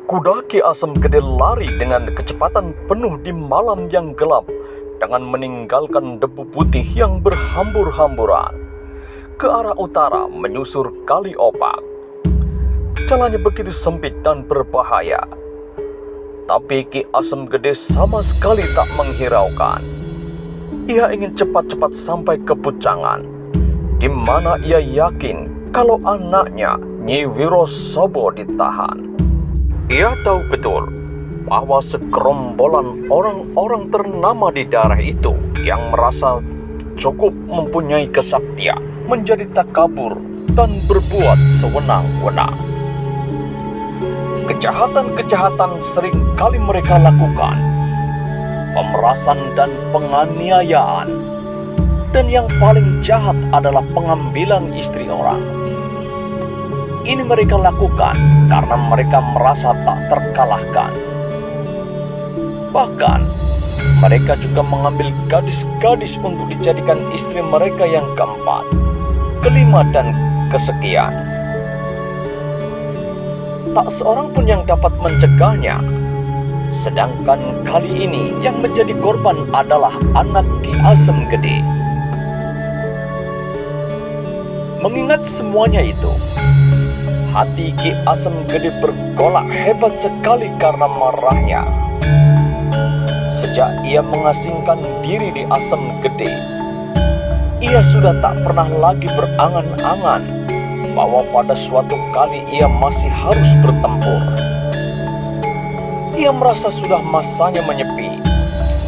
Kuda Ki Asem Gede lari dengan kecepatan penuh di malam yang gelap dengan meninggalkan debu putih yang berhambur-hamburan ke arah utara menyusur Kali Opak. Jalannya begitu sempit dan berbahaya, tapi Ki Asem Gede sama sekali tak menghiraukan. Ia ingin cepat-cepat sampai ke Pucangan, di mana ia yakin kalau anaknya Nyi Wirosobo ditahan. Ia tahu betul bahwa segerombolan orang-orang ternama di daerah itu yang merasa cukup mempunyai kesaktian menjadi takabur dan berbuat sewenang-wenang. Kejahatan-kejahatan sering kali mereka lakukan, pemerasan dan penganiayaan, dan yang paling jahat adalah pengambilan istri orang. Ini mereka lakukan karena mereka merasa tak terkalahkan. Bahkan, mereka juga mengambil gadis-gadis untuk dijadikan istri mereka yang keempat, kelima, dan kesekian. Tak seorang pun yang dapat mencegahnya. Sedangkan kali ini yang menjadi korban adalah anak Ki Asem Gede. Mengingat semuanya itu, hati Ki Asem Gede bergolak hebat sekali karena marahnya. Sejak ia mengasingkan diri di Asem Gede, ia sudah tak pernah lagi berangan-angan bahwa pada suatu kali ia masih harus bertempur. Ia merasa sudah masanya menyepi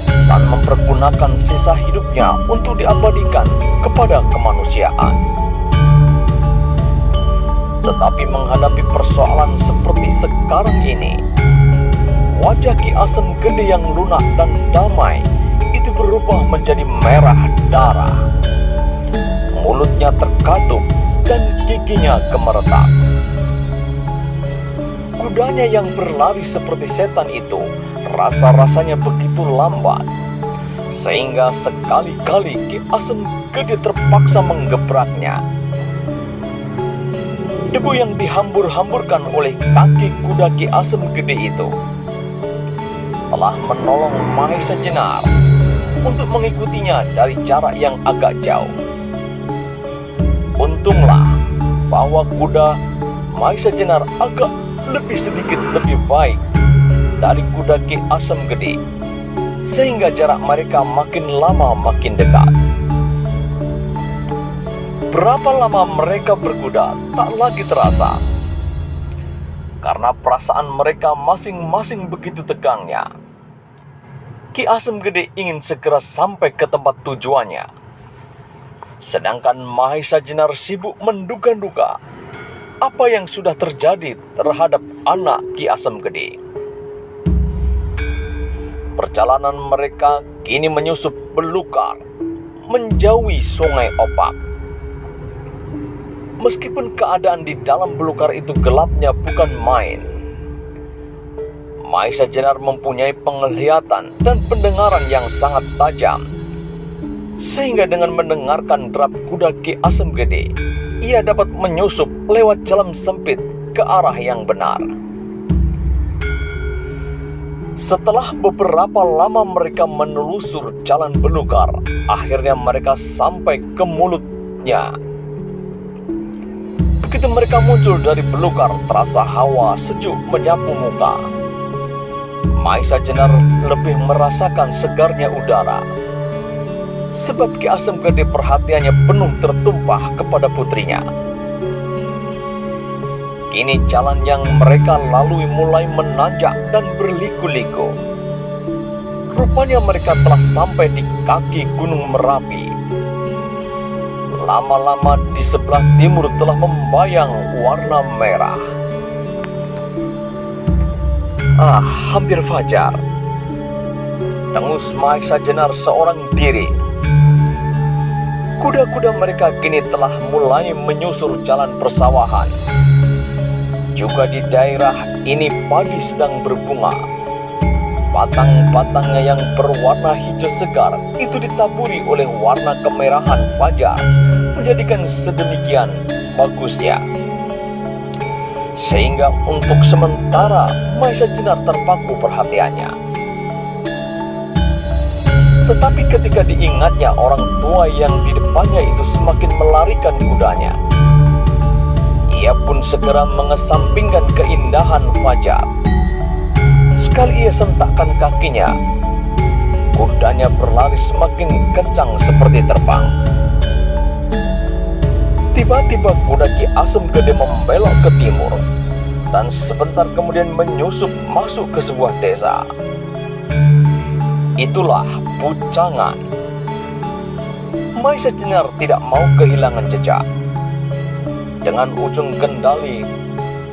dan mempergunakan sisa hidupnya untuk diabadikan kepada kemanusiaan. Tetapi menghadapi persoalan seperti sekarang ini, wajah Ki Asem Gede yang lunak dan damai itu berubah menjadi merah darah. Mulutnya terkatup dan giginya gemeretak. Kudanya yang berlari seperti setan itu rasa-rasanya begitu lambat, sehingga sekali-kali Ki Asem Gede terpaksa menggebraknya. Debu yang dihambur-hamburkan oleh kaki kuda Ki Asem Gede itu telah menolong Mahesa Jenar untuk mengikutinya dari jarak yang agak jauh. Untunglah bahwa kuda Mahesa Jenar agak sedikit lebih baik dari kuda Ki Asem Gede, sehingga jarak mereka makin lama makin dekat. Berapa lama mereka berkuda tak lagi terasa, karena perasaan mereka masing-masing begitu tegangnya. Ki Asem Gede ingin segera sampai ke tempat tujuannya, sedangkan Mahesa Jenar sibuk menduga-duga apa yang sudah terjadi terhadap anak Ki Asem Gede. Perjalanan mereka kini menyusup belukar, menjauhi Sungai Opak. Meskipun keadaan di dalam belukar itu gelapnya bukan main, Mahesa Jenar mempunyai penglihatan dan pendengaran yang sangat tajam, sehingga dengan mendengarkan derap kuda Ki Asem Gede, ia dapat menyusup lewat jalan sempit ke arah yang benar. Setelah beberapa lama mereka menelusur jalan belukar, akhirnya mereka sampai ke mulutnya. Begitu mereka muncul dari belukar, terasa hawa sejuk menyapu muka. Mahesa Jenar lebih merasakan segarnya udara, sebab Ki Asem Gede perhatiannya penuh tertumpah kepada putrinya. Kini jalan yang mereka lalui mulai menanjak dan berliku-liku. Rupanya mereka telah sampai di kaki Gunung Merapi. Lama-lama di sebelah timur telah membayang warna merah. Hampir fajar. Dengus Mahesa Jenar seorang diri. Kuda-kuda mereka kini telah mulai menyusur jalan persawahan. Juga di daerah ini padi sedang berbunga. Batang-batangnya yang berwarna hijau segar itu ditaburi oleh warna kemerahan fajar, menjadikan sedemikian bagusnya. sehingga untuk sementara Maisa Jenar terpaku perhatiannya. Tetapi ketika diingatnya orang tua yang di depannya itu semakin melarikan kudanya, ia pun segera mengesampingkan keindahan fajar. Sekali ia sentakkan kakinya, kudanya berlari semakin kencang seperti terbang. Tiba-tiba kuda Ki Asem Gede membelok ke timur dan sebentar kemudian menyusup masuk ke sebuah desa. Itulah Pucangan. Maisa Jenar tidak mau kehilangan jejak. Dengan ujung kendali,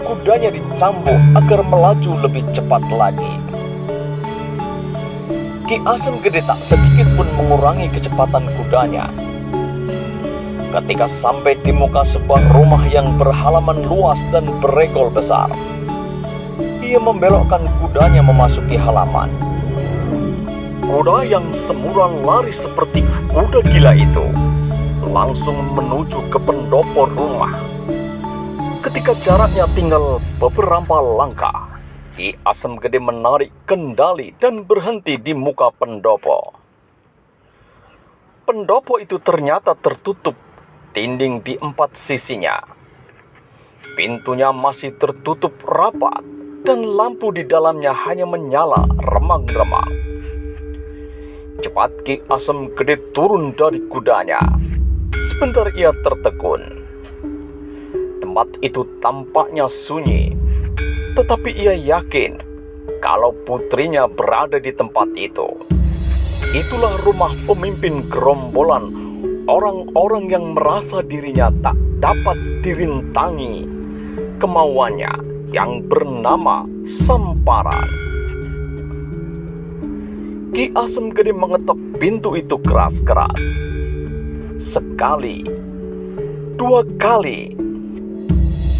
kudanya dicambuk agar melaju lebih cepat lagi. Ki Asem Gede tak sedikit pun mengurangi kecepatan kudanya. Ketika sampai di muka sebuah rumah yang berhalaman luas dan beregol besar, ia membelokkan kudanya memasuki halaman. Kuda yang semula lari seperti kuda gila itu langsung menuju ke pendopo rumah. Ketika jaraknya tinggal beberapa langkah, Ki Asem Gede menarik kendali dan berhenti di muka pendopo. Pendopo itu ternyata tertutup dinding di 4 sisinya. Pintunya masih tertutup rapat dan lampu di dalamnya hanya menyala remang-remang. Cepat Ki Asem Gede turun dari kudanya. Sebentar ia tertegun. Tempat itu tampaknya sunyi, tetapi ia yakin kalau putrinya berada di tempat itu. Itulah rumah pemimpin gerombolan orang-orang yang merasa dirinya tak dapat dirintangi kemauannya yang bernama Samparan. Ki Asem Gede mengetok pintu itu keras-keras. Sekali, 2 kali,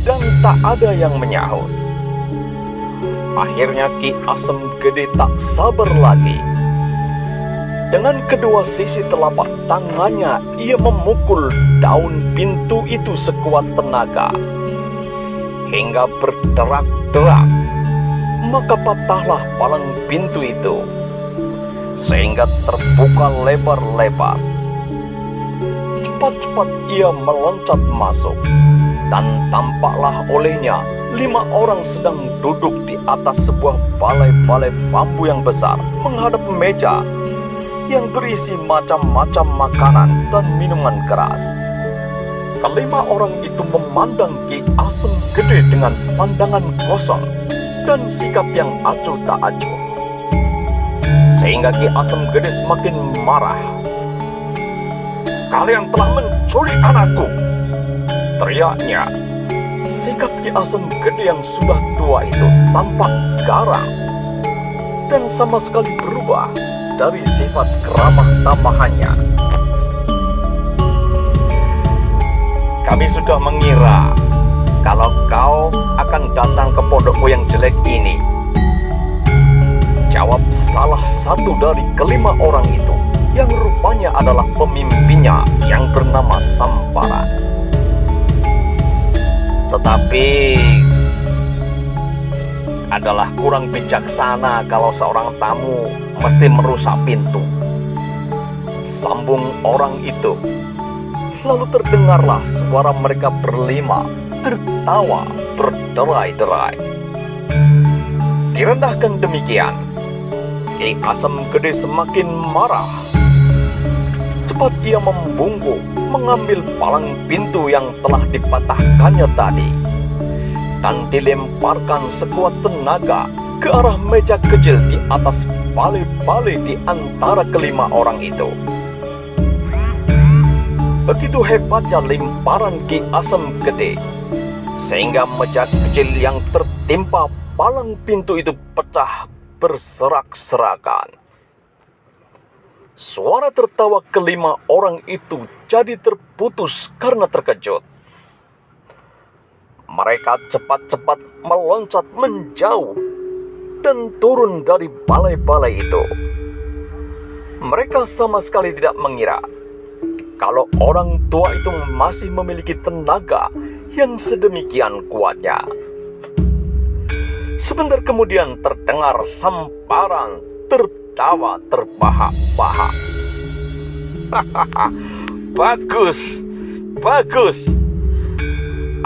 dan tak ada yang menyahut. Akhirnya Ki Asem Gede tak sabar lagi. Dengan kedua sisi telapak tangannya, ia memukul daun pintu itu sekuat tenaga hingga berderak-derak. Maka patahlah palang pintu itu sehingga terbuka lebar-lebar. Cepat-cepat ia meloncat masuk dan tampaklah olehnya 5 orang sedang duduk di atas sebuah balai-balai bambu yang besar menghadap meja yang berisi macam-macam makanan dan minuman keras. Kelima orang itu memandang Ki Asem Gede dengan pandangan kosong dan sikap yang acuh tak acuh, sehingga Ki Asem Gede semakin marah. "Kalian telah menculik anakku!" teriaknya. Sikap Ki Asem Gede yang sudah tua itu tampak garang dan sama sekali berubah dari sifat keramah tamahannya. "Kami sudah mengira kalau kau akan datang ke pondokku yang jelek ini," jawab salah satu dari kelima orang itu, yang rupanya adalah pemimpinnya yang bernama Samparan. "Tetapi adalah kurang bijaksana kalau seorang tamu mesti merusak pintu," sambung orang itu. Lalu terdengarlah suara mereka berlima tertawa berderai-derai. Direndahkan demikian, Ki Asem Gede semakin marah. Cepat ia membungkuk mengambil palang pintu yang telah dipatahkannya tadi dan dilemparkan sekuat tenaga ke arah meja kecil di atas balai-balai di antara kelima orang itu. Begitu hebatnya lemparan Ki Asem Gede, sehingga meja kecil yang tertimpa palang pintu itu pecah berserak-serakan. Suara tertawa kelima orang itu jadi terputus karena terkejut. Mereka cepat-cepat meloncat menjauh dan turun dari balai-balai itu. Mereka sama sekali tidak mengira kalau orang tua itu masih memiliki tenaga yang sedemikian kuatnya. Sebentar kemudian terdengar samparan tertawa terbahak-bahak. Bagus, bagus.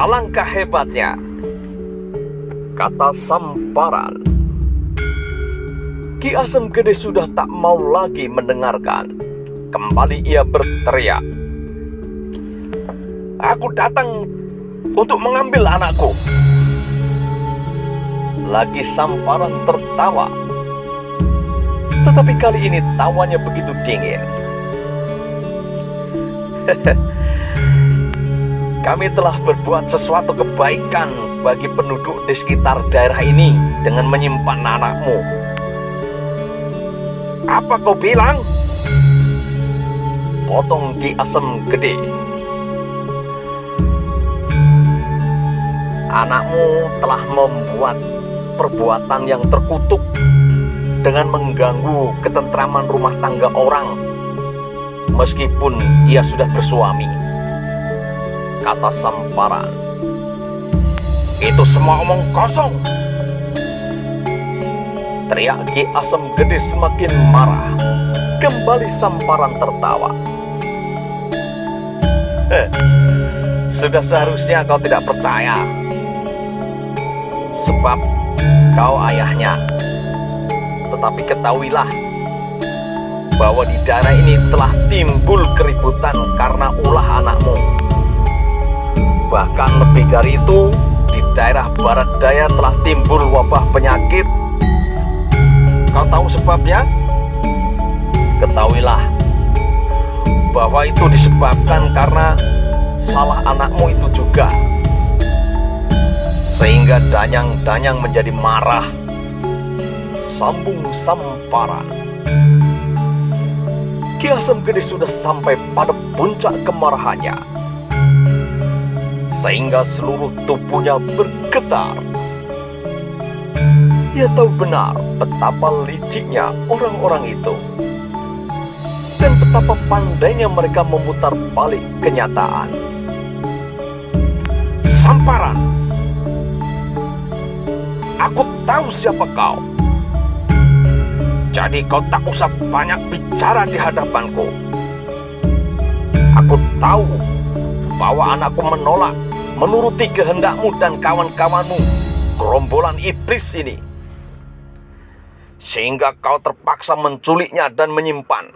Alangkah hebatnya, kata Samparan. Ki Asem Gede sudah tak mau lagi mendengarkan. Kembali ia berteriak, "Aku datang untuk mengambil anakku." Lagi Samparan tertawa, tetapi kali ini tawanya begitu dingin. Kami telah berbuat sesuatu kebaikan bagi penduduk di sekitar daerah ini dengan menyimpan anakmu. Apa kau bilang? Potong Ki Asem Gede. Anakmu telah membuat perbuatan yang terkutuk dengan mengganggu ketentraman rumah tangga orang, meskipun ia sudah bersuami, kata Samparan. Itu semua omong kosong, teriak Ki Asem Gede semakin marah. Kembali Samparan tertawa. Sudah seharusnya kau tidak percaya, sebab kau ayahnya. Tetapi ketahuilah bahwa di daerah ini telah timbul keributan karena ulah anakmu. Bahkan lebih dari itu, di daerah barat daya telah timbul wabah penyakit. Kau tahu sebabnya? Ketahuilah bahwa itu disebabkan karena salah anakmu itu juga. Sehingga Danyang-Danyang menjadi marah, sambung Samparan. Ki Asem Gede sudah sampai pada puncak kemarahannya, sehingga seluruh tubuhnya bergetar. Ia tahu benar betapa liciknya orang-orang itu, dan betapa pandainya mereka memutar balik kenyataan. Samparan, aku tahu siapa kau. Jadi kau tak usah banyak bicara di hadapanku. Aku tahu bahwa anakku menolak menuruti kehendakmu dan kawan-kawanmu, gerombolan iblis ini, sehingga kau terpaksa menculiknya dan menyimpan.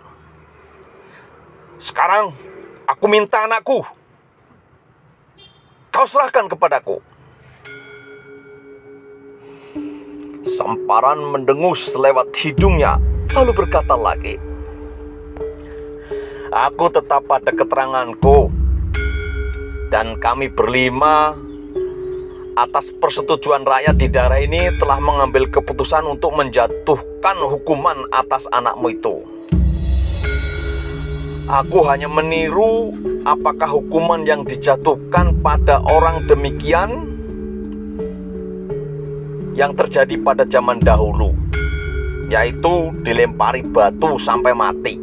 Sekarang aku minta anakku. Kau serahkan kepadaku. Samparan mendengus lewat hidungnya, lalu berkata lagi, aku tetap pada keteranganku, dan kami berlima atas persetujuan rakyat di daerah ini telah mengambil keputusan untuk menjatuhkan hukuman atas anakmu itu. Aku hanya meniru apakah hukuman yang dijatuhkan pada orang demikian yang terjadi pada zaman dahulu, yaitu dilempari batu sampai mati.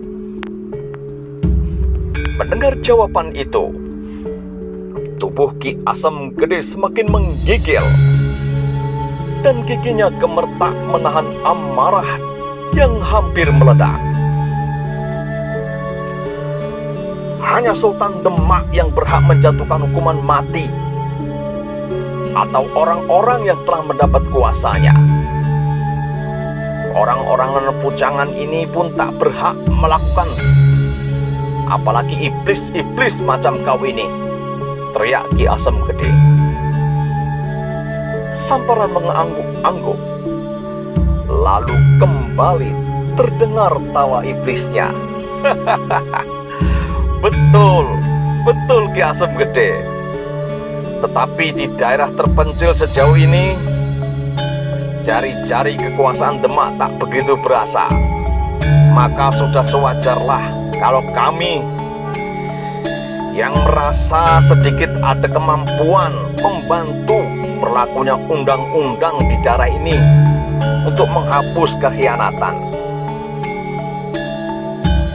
Mendengar jawaban itu, tubuh Ki Asem Gede semakin menggigil, dan giginya gemetar menahan amarah yang hampir meledak. Hanya Sultan Demak yang berhak menjatuhkan hukuman mati, atau orang-orang yang telah mendapat kuasanya. Orang-orang pujangan ini pun tak berhak melakukan, apalagi iblis-iblis macam kau ini, teriak Ki Asem Gede. Samparan mengangguk-angguk, lalu kembali terdengar tawa iblisnya. Betul Ki Asem Gede. Tetapi di daerah terpencil sejauh ini, jari-jari kekuasaan Demak tak begitu berasa. Maka sudah sewajarlah kalau kami yang merasa sedikit ada kemampuan membantu berlakunya undang-undang di daerah ini untuk menghapus kekhianatan.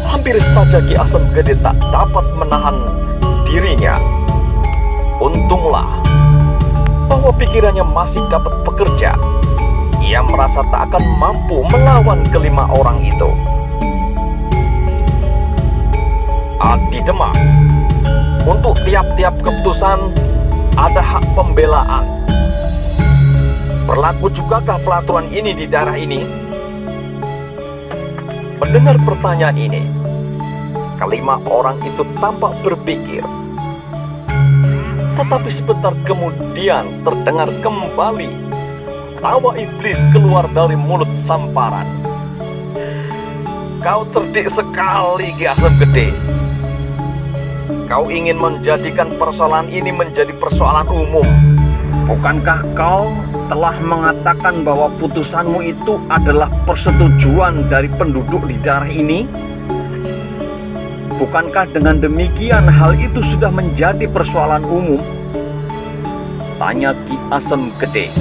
Hampir saja Ki Asem Gede tak dapat menahan dirinya. Untunglah bahwa pikirannya masih dapat bekerja, ia merasa tak akan mampu melawan kelima orang itu. Di Demak, untuk tiap-tiap keputusan ada hak pembelaan. Berlaku jugakah peraturan ini di daerah ini? Mendengar pertanyaan ini, kelima orang itu tampak berpikir. Tetapi sebentar kemudian terdengar kembali tawa iblis keluar dari mulut Samparan. Kau cerdik sekali, Ki Asem Gede. Kau ingin menjadikan persoalan ini menjadi persoalan umum. Bukankah kau telah mengatakan bahwa putusanmu itu adalah persetujuan dari penduduk di daerah ini? Bukankah dengan demikian hal itu sudah menjadi persoalan umum? Tanya Ki Asem Gede.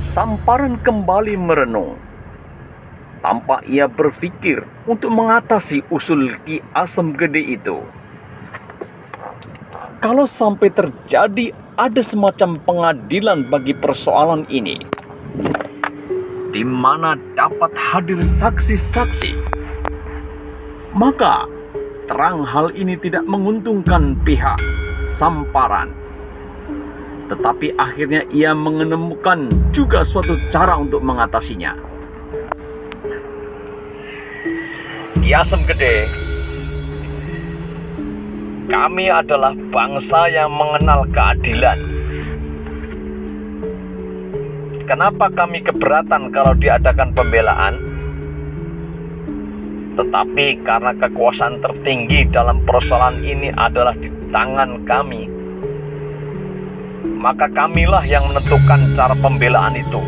Samparan kembali merenung. Tampak ia berpikir untuk mengatasi usul Ki Asem Gede itu. Kalau sampai terjadi ada semacam pengadilan bagi persoalan ini, di mana dapat hadir saksi-saksi, maka terang hal ini tidak menguntungkan pihak Samparan. Tetapi akhirnya ia menemukan juga suatu cara untuk mengatasinya. Ki Asem Gede, kami adalah bangsa yang mengenal keadilan. Kenapa kami keberatan kalau diadakan pembelaan? Tetapi karena kekuasaan tertinggi dalam persoalan ini adalah di tangan kami, maka kamilah yang menentukan cara pembelaan itu.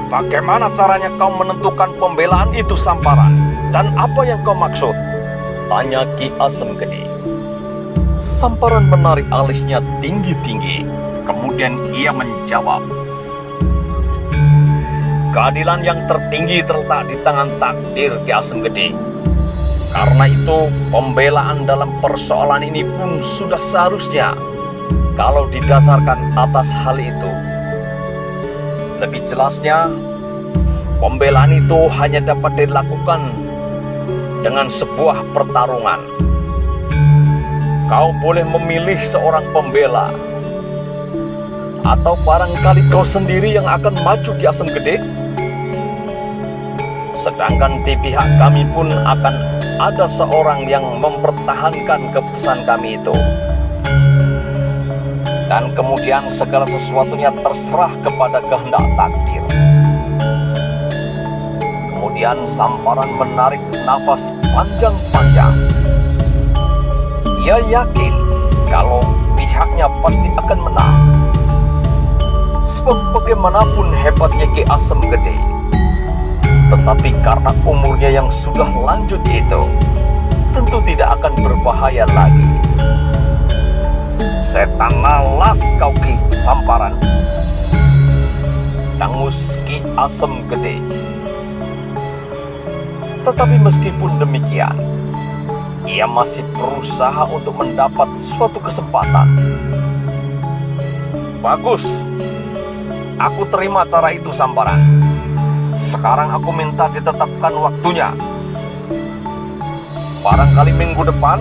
Bagaimana caranya kau menentukan pembelaan itu, Samparan? Dan apa yang kau maksud? Tanya Ki Asem Gede. Samparan menarik alisnya tinggi-tinggi. Kemudian ia menjawab, keadilan yang tertinggi terletak di tangan takdir, Ki Asem Gede. Karena itu pembelaan dalam persoalan ini pun sudah seharusnya kalau didasarkan atas hal itu. Lebih jelasnya, pembelaan itu hanya dapat dilakukan dengan sebuah pertarungan. Kau boleh memilih seorang pembela, atau barangkali kau sendiri yang akan maju, Ki Asem Gede. Sedangkan di pihak kami pun akan ada seorang yang mempertahankan keputusan kami itu. Dan kemudian segala sesuatunya terserah kepada kehendak takdir. Kemudian Samparan menarik nafas panjang-panjang. Ia yakin kalau pihaknya pasti akan menang. Sebab bagaimanapun hebatnya Ki Asem Gede, tetapi karena umurnya yang sudah lanjut itu, tentu tidak akan berbahaya lagi. Setan lalas kau, Ki Samparan, dangus Ki Asem Gede. Tetapi meskipun demikian, ia masih berusaha untuk mendapat suatu kesempatan. Bagus, aku terima cara itu, Samparan. Sekarang aku minta ditetapkan waktunya. Barangkali minggu depan.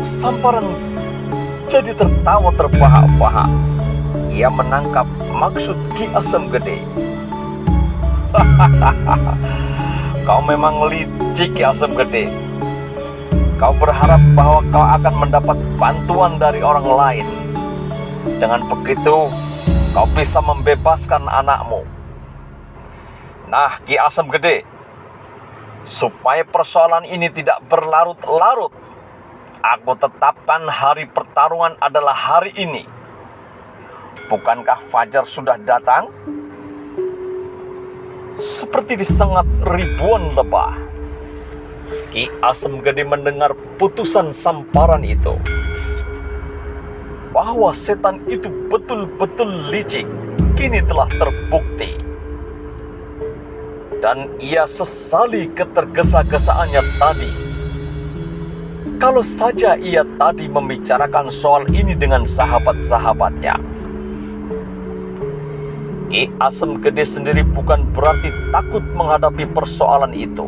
Samparan jadi tertawa terbahak-bahak. Ia menangkap maksud Ki Asem Gede. Kau memang licik, Ki Asem Gede. Kau berharap bahwa kau akan mendapat bantuan dari orang lain. Dengan begitu, kau bisa membebaskan anakmu. Nah, Ki Asem Gede, supaya persoalan ini tidak berlarut-larut, aku tetapkan hari pertarungan adalah hari ini. Bukankah fajar sudah datang? Seperti disengat ribuan lebah, Ki Asem Gede mendengar putusan Samparan itu. Bahwa setan itu betul-betul licik, kini telah terbukti. Dan ia sesali ketergesa-gesaannya tadi. Kalau saja ia tadi membicarakan soal ini dengan sahabat-sahabatnya. Ki Asem Gede sendiri bukan berarti takut menghadapi persoalan itu.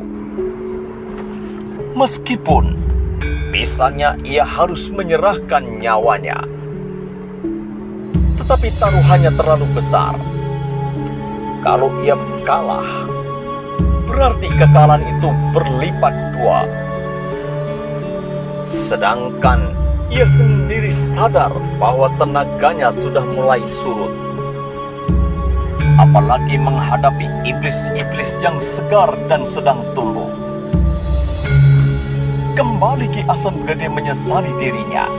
Meskipun misalnya ia harus menyerahkan nyawanya, tetapi taruhannya terlalu besar. Kalau ia kalah, berarti kekalahan itu berlipat dua. Sedangkan ia sendiri sadar bahwa tenaganya sudah mulai surut. Apalagi menghadapi iblis-iblis yang segar dan sedang tumbuh. Kembali Ki Asem Gede menyesali dirinya.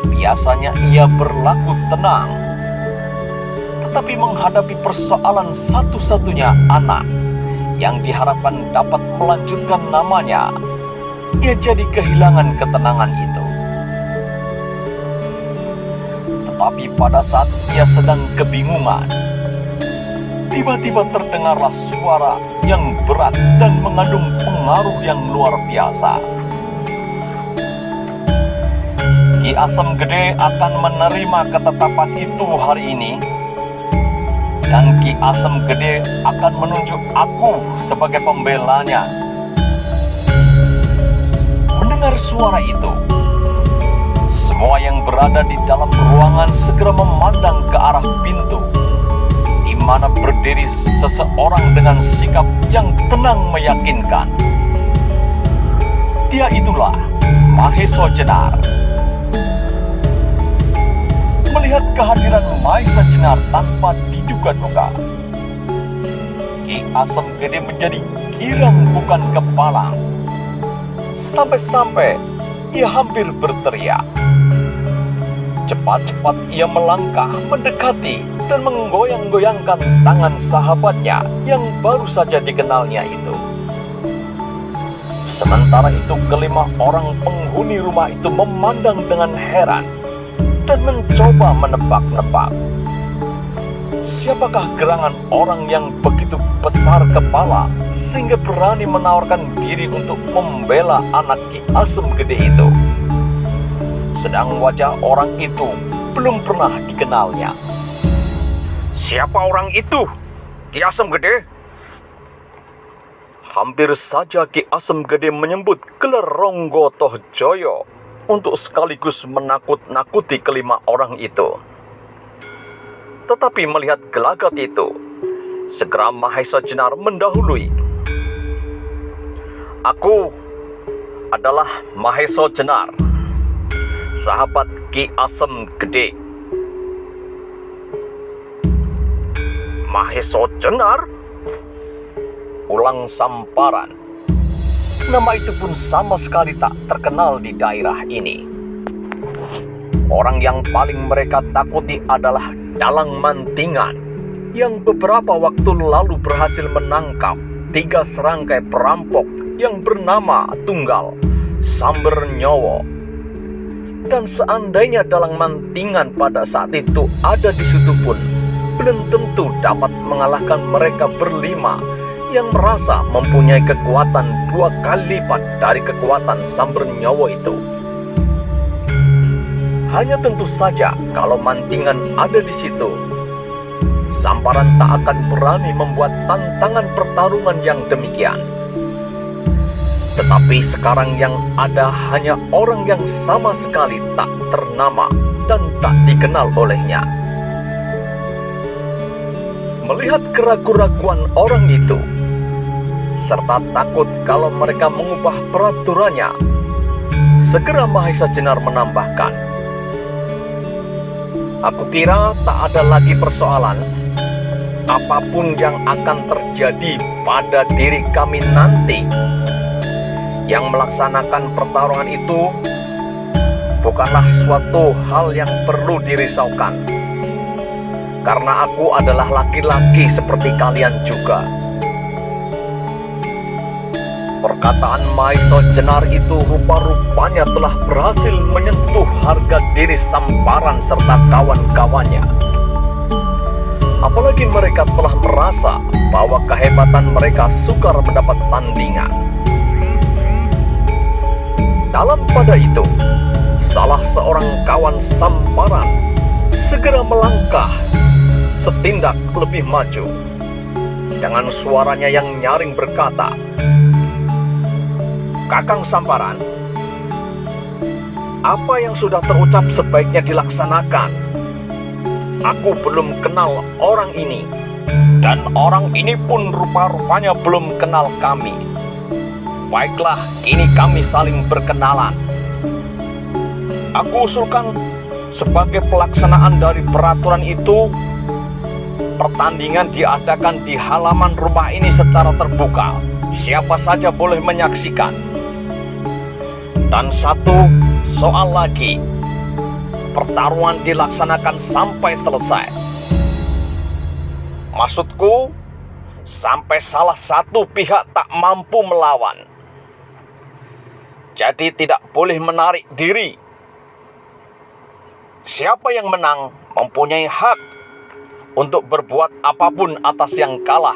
Biasanya ia berlaku tenang, tetapi menghadapi persoalan satu-satunya anak yang diharapkan dapat melanjutkan namanya, ia jadi kehilangan ketenangan itu. Tetapi pada saat ia sedang kebingungan, tiba-tiba terdengarlah suara yang berat dan mengandung pengaruh yang luar biasa. Ki Asem Gede akan menerima ketetapan itu hari ini, dan Ki Asem Gede akan menunjuk aku sebagai pembelanya. Mendengar suara itu, semua yang berada di dalam ruangan segera memandang ke arah pintu, di mana berdiri seseorang dengan sikap yang tenang meyakinkan. Dia itulah Mahesa Jenar. Melihat kehadiran Mahesa Jenar tanpa diduga-duga, Ki Asem Gede menjadi girang bukan kepalang. Sampai-sampai ia hampir berteriak. Cepat-cepat ia melangkah mendekati dan menggoyang-goyangkan tangan sahabatnya yang baru saja dikenalnya itu. Sementara itu kelima orang penghuni rumah itu memandang dengan heran dan mencoba menebak-nebak. Siapakah gerangan orang yang begitu besar kepala sehingga berani menawarkan diri untuk membela anak Ki Asem Gede itu? Sedang wajah orang itu belum pernah dikenalnya. Siapa orang itu, Ki Asem Gede? Hampir saja Ki Asem Gede menyebut gelar Ronggo Tohjoyo untuk sekaligus menakut-nakuti kelima orang itu. Tetapi melihat gelagat itu, segera Mahesa Jenar mendahului. Aku adalah Mahesa Jenar, sahabat Ki Asem Gede. Mahesa Jenar? Ulang Samparan. Nama itu pun sama sekali tak terkenal di daerah ini. Orang yang paling mereka takuti adalah Dalang Mantingan, yang beberapa waktu lalu berhasil menangkap 3 serangkai perampok yang bernama Tunggal, Samber Nyowo. Dan seandainya Dalang Mantingan pada saat itu ada di situ pun, belum tentu dapat mengalahkan mereka berlima yang merasa mempunyai kekuatan 2 kali lipat dari kekuatan Samber Nyowo itu. Hanya tentu saja kalau Mantingan ada di situ, Samparan tak akan berani membuat tantangan pertarungan yang demikian. Tetapi sekarang yang ada hanya orang yang sama sekali tak ternama dan tak dikenal olehnya. Melihat keraguan-raguan orang itu, serta takut kalau mereka mengubah peraturannya, segera Mahesa Jenar menambahkan, "Aku kira tak ada lagi persoalan. Apapun yang akan terjadi pada diri kami nanti, yang melaksanakan pertarungan itu bukanlah suatu hal yang perlu dirisaukan. Karena aku adalah laki-laki seperti kalian juga." Perkataan Mahesa Jenar itu rupa-rupanya telah berhasil menyentuh harga diri Samparan serta kawan-kawannya. Apalagi mereka telah merasa bahwa kehebatan mereka sukar mendapat tandingan. Dalam pada itu, salah seorang kawan Samparan segera melangkah setindak lebih maju. Dengan suaranya yang nyaring berkata, "Kakang Samparan, apa yang sudah terucap sebaiknya dilaksanakan. Aku belum kenal orang ini, dan orang ini pun rupa-rupanya belum kenal kami. Baiklah, kini kami saling berkenalan. Aku usulkan sebagai pelaksanaan dari peraturan itu, pertandingan diadakan di halaman rumah ini secara terbuka. Siapa saja boleh menyaksikan. Dan satu soal lagi, pertarungan dilaksanakan sampai selesai. Maksudku, sampai salah satu pihak tak mampu melawan. Jadi tidak boleh menarik diri. Siapa yang menang mempunyai hak untuk berbuat apapun atas yang kalah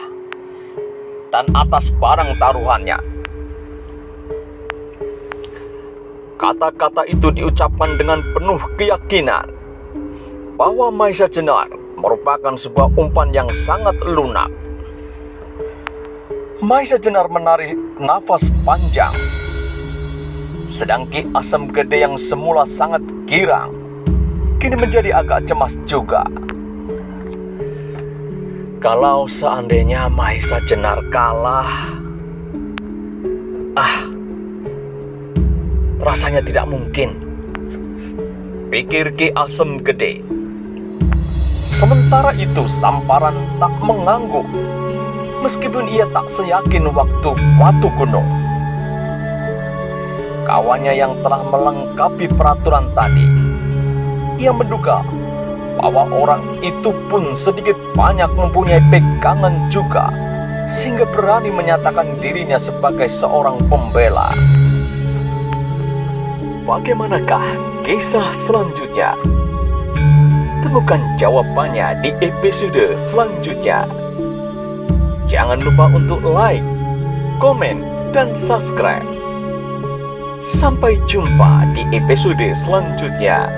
dan atas barang taruhannya." Kata-kata itu diucapkan dengan penuh keyakinan bahwa Mahesa Jenar merupakan sebuah umpan yang sangat lunak. Mahesa Jenar menarik nafas panjang, sedang Ki Asem Gede yang semula sangat girang kini menjadi agak cemas juga. Kalau seandainya Mahesa Jenar kalah, rasanya tidak mungkin, pikir Ki Asem Gede. Sementara itu Samparan tak mengangguk, meskipun ia tak seyakin waktu Batu Gunung. Kawannya yang telah melengkapi peraturan tadi, ia menduga bahwa orang itu pun sedikit banyak mempunyai pegangan juga, sehingga berani menyatakan dirinya sebagai seorang pembela. Bagaimanakah kisah selanjutnya? Temukan jawabannya di episode selanjutnya. Jangan lupa untuk like, komen, dan subscribe. Sampai jumpa di episode selanjutnya.